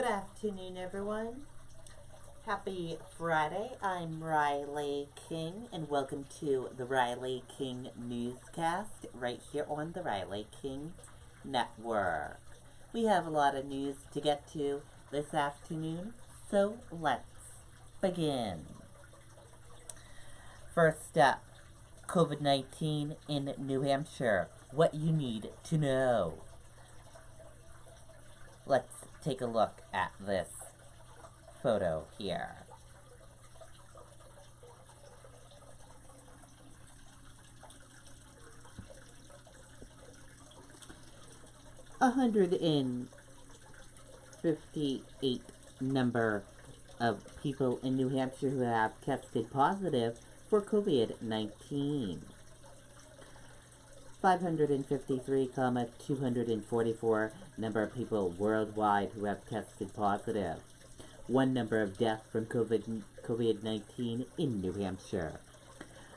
afternoon, everyone. Happy Friday. I'm Riley King, and welcome to the Riley King Newscast right here on the Riley King Network. We have a lot of news to get to this afternoon, so let's begin. First up, COVID-19 in New Hampshire. What you need to know. Let's take a look at this photo here. A 158 number of people in New Hampshire who have tested positive for COVID-19. 553,244 number of people worldwide who have tested positive. One number of deaths from COVID-19 in New Hampshire.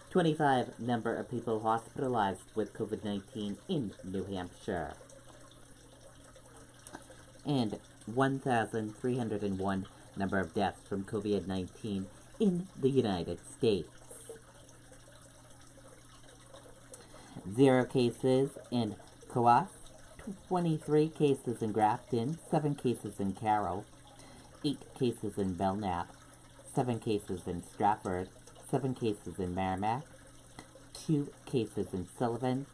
25 number of people hospitalized with COVID-19 in New Hampshire. And 1,301 number of deaths from COVID-19 in the United States. 0 cases in Coas, 23 cases in Grafton, 7 cases in Carroll, 8 cases in Belknap, 7 cases in Stratford, 7 cases in Merrimack, 2 cases in Sullivan,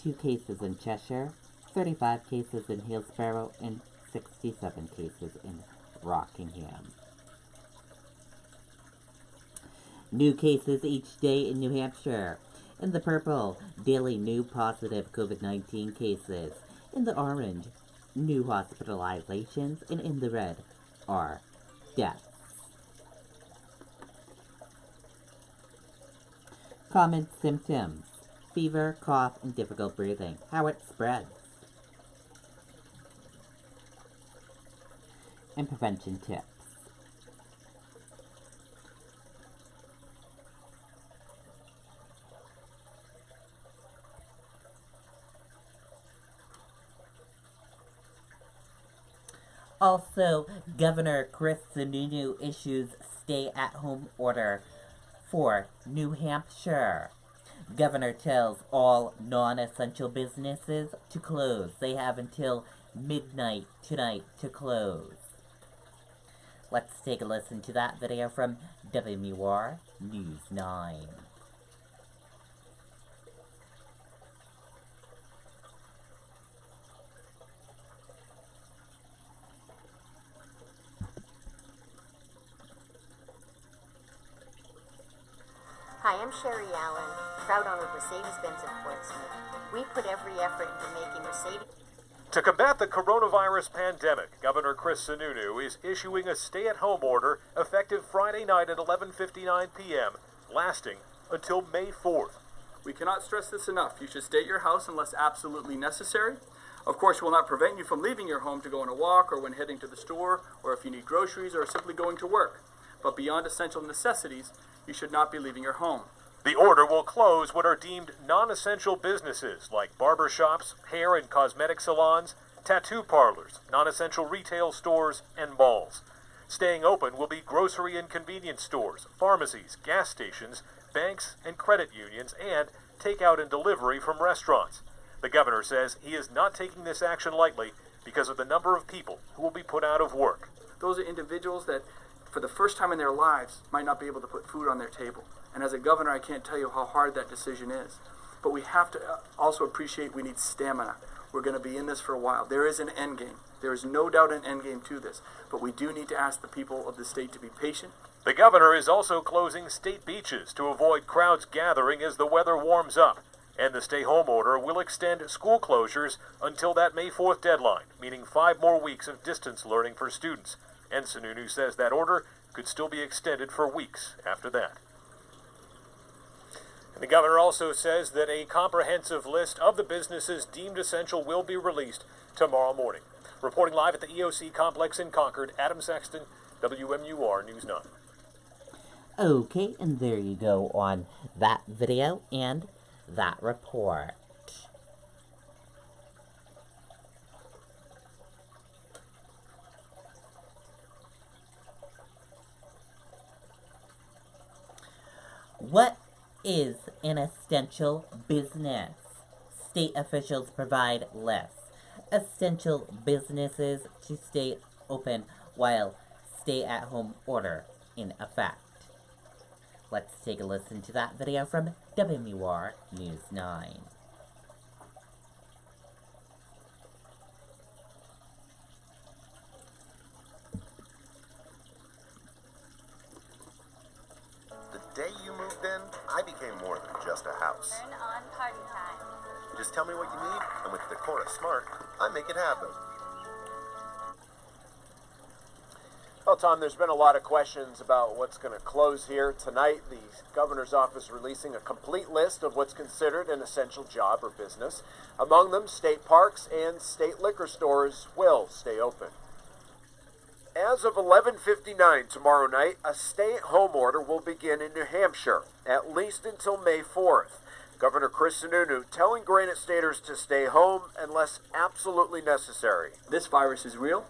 2 cases in Cheshire, 35 cases in Hillsborough, and 67 cases in Rockingham. New cases each day in New Hampshire. In the purple, daily new positive COVID-19 cases. In the orange, new hospitalizations. And in the red are deaths. Common symptoms: fever, cough, and difficult breathing. How it spreads. And prevention tips. Also, Governor Chris Sununu issues stay-at-home order for New Hampshire. Governor tells all non-essential businesses to close. They have until midnight tonight to close. Let's take a listen to that video from WMUR News 9. Hi, I'm Sherry Allen, proud owner of Mercedes-Benz in Portsmouth. We put every effort into making Mercedes... To combat the coronavirus pandemic, Governor Chris Sununu is issuing a stay-at-home order effective Friday night at 11:59 p.m., lasting until May 4th. We cannot stress this enough. You should stay at your house unless absolutely necessary. Of course, it will not prevent you from leaving your home to go on a walk or when heading to the store, or if you need groceries or simply going to work. But beyond essential necessities, you should not be leaving your home. The order will close what are deemed non-essential businesses like barber shops, hair and cosmetic salons, tattoo parlors, non-essential retail stores, and malls. Staying open will be grocery and convenience stores, pharmacies, gas stations, banks and credit unions, and takeout and delivery from restaurants. The governor says he is not taking this action lightly because of the number of people who will be put out of work. Those are individuals that, for the first time in their lives, might not be able to put food on their table. And as a governor, I can't tell you how hard that decision is. But we have to also appreciate we need stamina. We're going to be in this for a while. There is an end game. There is no doubt an end game to this. But we do need to ask the people of the state to be patient. The governor is also closing state beaches to avoid crowds gathering as the weather warms up. And the stay-home order will extend school closures until that May 4th deadline, meaning 5 more weeks of distance learning for students. And Sununu says that order could still be extended for weeks after that. And the governor also says that a comprehensive list of the businesses deemed essential will be released tomorrow morning. Reporting live at the EOC complex in Concord, Adam Sexton, WMUR News 9. Okay, and there you go on that video and that report. What is an essential business? State officials provide lists. Essential businesses to stay open while stay-at-home order in effect. Let's take a listen to that video from WMUR News 9. The day you moved in, I became more than just a house. Turn on party time. Just tell me what you need, and with Decora Smart, I make it happen. Well, Tom, there's been a lot of questions about what's going to close here tonight. The governor's office releasing a complete list of what's considered an essential job or business. Among them, state parks and state liquor stores will stay open. As of 11:59 tomorrow night, a stay-at-home order will begin in New Hampshire, at least until May 4th. Governor Chris Sununu telling Granite Staters to stay home unless absolutely necessary. This virus is real.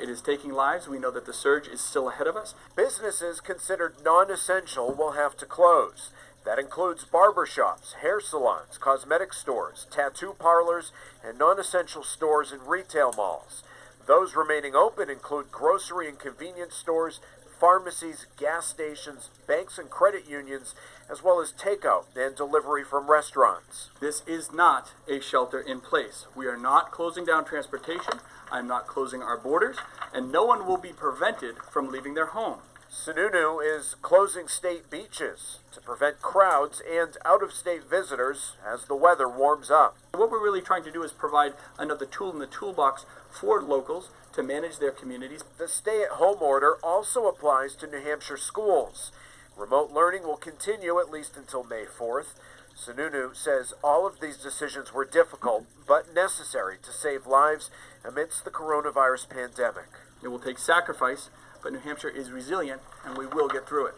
It is taking lives. We know that the surge is still ahead of us. Businesses considered non-essential will have to close. That includes barbershops, hair salons, cosmetic stores, tattoo parlors, and non-essential stores and retail malls. Those remaining open include grocery and convenience stores, pharmacies, gas stations, banks and credit unions, as well as takeout and delivery from restaurants. This is not a shelter in place. We are not closing down transportation. I'm not closing our borders, and no one will be prevented from leaving their home. Sununu is closing state beaches to prevent crowds and out-of-state visitors as the weather warms up. What we're really trying to do is provide another tool in the toolbox for locals to manage their communities. The stay-at-home order also applies to New Hampshire schools. Remote learning will continue at least until May 4th. Sununu says all of these decisions were difficult but necessary to save lives amidst the coronavirus pandemic. It will take sacrifice, but New Hampshire is resilient, and we will get through it.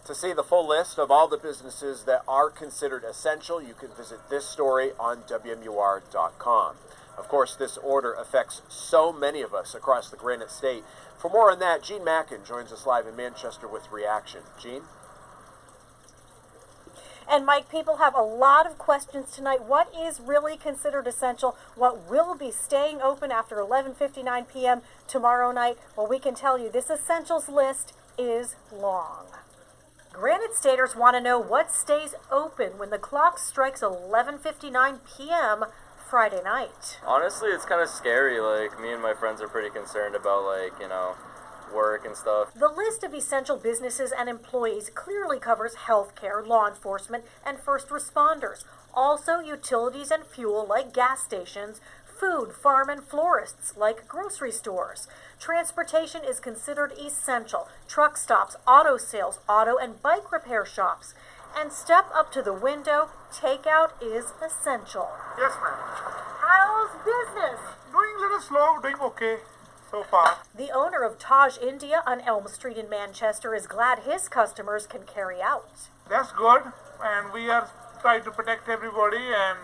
To see the full list of all the businesses that are considered essential, you can visit this story on WMUR.com. Of course, this order affects so many of us across the Granite State. For more on that, Gene Mackin joins us live in Manchester with reaction. Gene? And Mike, people have a lot of questions tonight. What is really considered essential? What will be staying open after 11:59 p.m. tomorrow night? Well, we can tell you this essentials list is long. Granite Staters want to know what stays open when the clock strikes 11:59 p.m. Friday night. Honestly, it's kind of scary. Like, me and my friends are pretty concerned about, work and stuff. The list of essential businesses and employees clearly covers healthcare, law enforcement, and first responders. Also, utilities and fuel like gas stations, food, farm, and florists like grocery stores. Transportation is considered essential. Truck stops, auto sales, auto and bike repair shops. And step up to the window, takeout is essential. Yes, ma'am. How's business? Doing a little slow, doing okay so far. The owner of Taj India on Elm Street in Manchester is glad his customers can carry out. That's good, and we are trying to protect everybody, and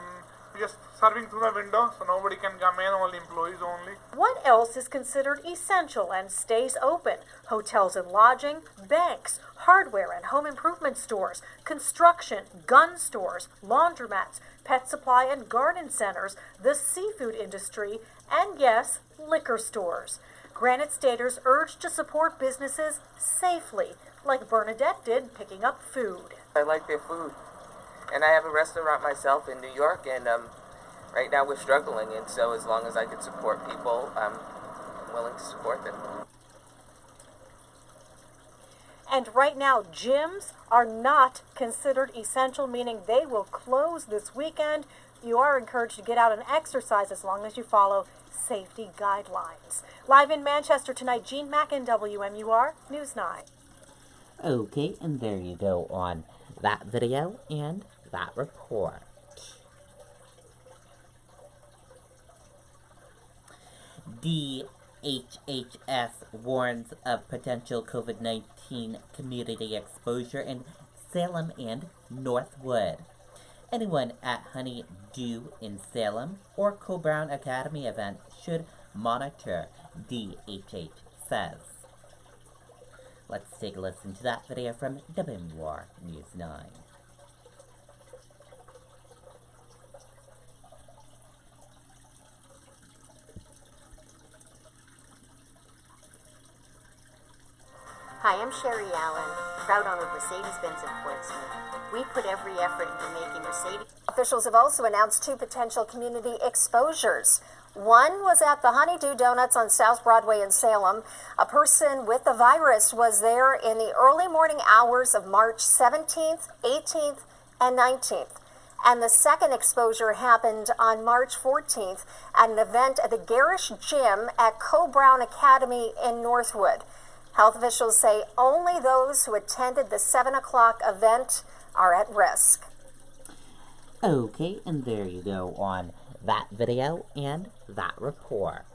just serving through the window so nobody can come in, only employees only. What else is considered essential and stays open? Hotels and lodging, banks, hardware and home improvement stores, construction, gun stores, laundromats, pet supply and garden centers, the seafood industry, and yes, liquor stores. Granite Staters urged to support businesses safely, like Bernadette did picking up food. I like their food. And I have a restaurant myself in New York, and right now we're struggling, and so as long as I can support people, I'm willing to support them. And right now, gyms are not considered essential, meaning they will close this weekend. You are encouraged to get out and exercise as long as you follow safety guidelines. Live in Manchester tonight, Gene Mackin, WMUR News 9. Okay, and there you go on that video and that report. DHHS warns of potential COVID-19 community exposure in Salem and Northwood. Anyone at Honey Dew in Salem or Co-Brown Academy event should monitor, DHH says. Let's take a listen to that video from WMUR News 9. Hi, I'm Sherry Allen, proud owner of Mercedes-Benz in Portsmouth. We put every effort into making Mercedes. Officials have also announced 2 potential community exposures. One was at the Honeydew Donuts on South Broadway in Salem. A person with the virus was there in the early morning hours of March 17th, 18th, and 19th. And the second exposure happened on March 14th at an event at the Garish Gym at Co-Brown Academy in Northwood. Health officials say only those who attended the 7 o'clock event are at risk. Okay, and there you go on that video and that report.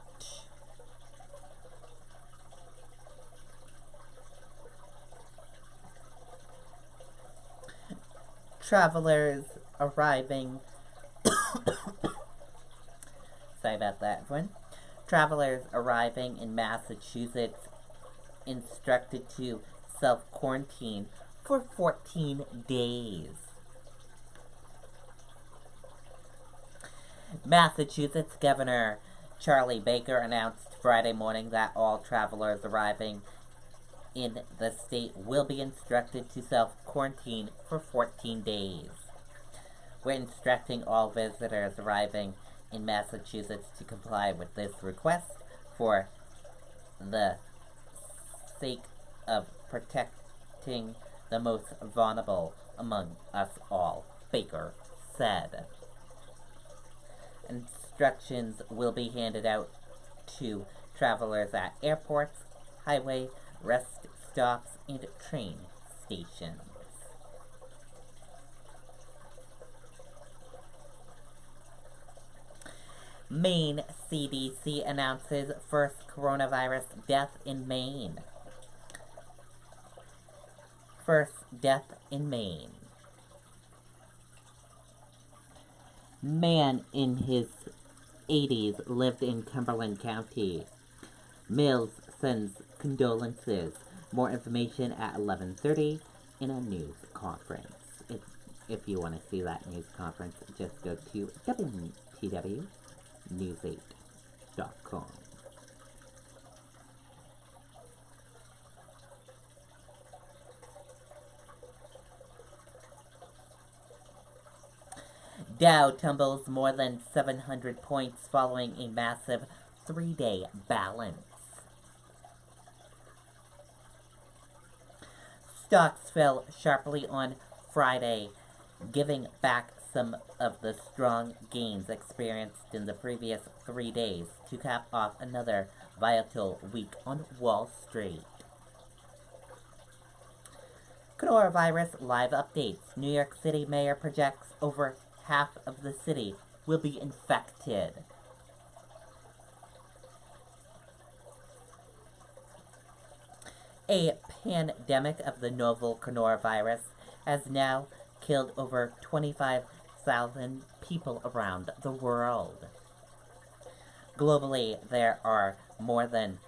Travelers arriving sorry about that one. Travelers arriving in Massachusetts instructed to self-quarantine for 14 days. Massachusetts Governor Charlie Baker announced Friday morning that all travelers arriving in the state will be instructed to self-quarantine for 14 days. We're instructing all visitors arriving in Massachusetts to comply with this request for the sake of protecting the most vulnerable among us all, Baker said. Instructions will be handed out to travelers at airports, highway, rest stops, and train stations. Maine CDC announces first coronavirus death in Maine. First death in Maine. Man in his 80s lived in Cumberland County. Mills sends condolences. More information at 11:30 in a news conference. If you want to see that news conference, just go to WTWnews8.com. Dow tumbles more than 700 points following a massive 3-day balance. Stocks fell sharply on Friday, giving back some of the strong gains experienced in the previous 3 days to cap off another volatile week on Wall Street. Coronavirus live updates. New York City mayor projects over half of the city will be infected. A pandemic of the novel coronavirus has now killed over 25,000 people around the world. Globally, there are more than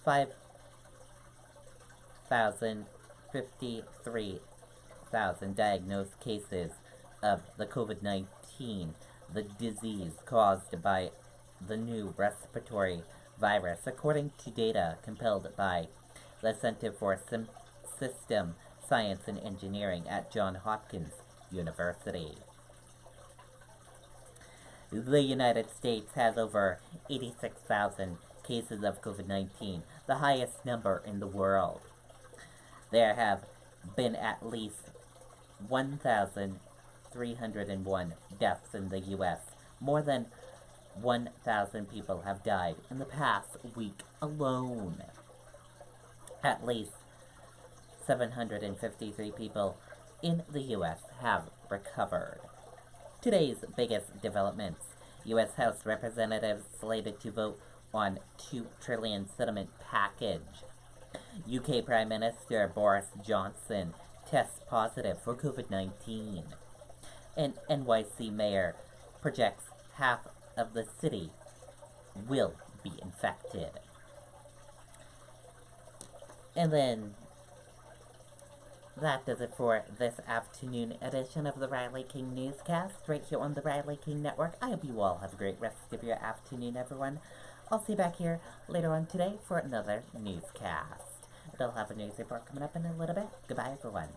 5,053,000 diagnosed cases of the COVID-19, the disease caused by the new respiratory virus, according to data compiled by the Center for System Science and Engineering at Johns Hopkins University. The United States has over 86,000 cases of COVID-19, the highest number in the world. There have been at least 1,301 deaths in the U.S. More than 1,000 people have died in the past week alone. At least 753 people in the U.S. have recovered. Today's biggest developments. U.S. House Representatives slated to vote on $2 trillion settlement package. UK Prime Minister Boris Johnson tests positive for COVID-19. And NYC mayor projects half of the city will be infected. And then that does it for this afternoon edition of the Riley King Newscast, right here on the Riley King Network. I hope you all have a great rest of your afternoon, everyone. I'll see you back here later on today for another newscast. They'll have a news report coming up in a little bit. Goodbye, everyone.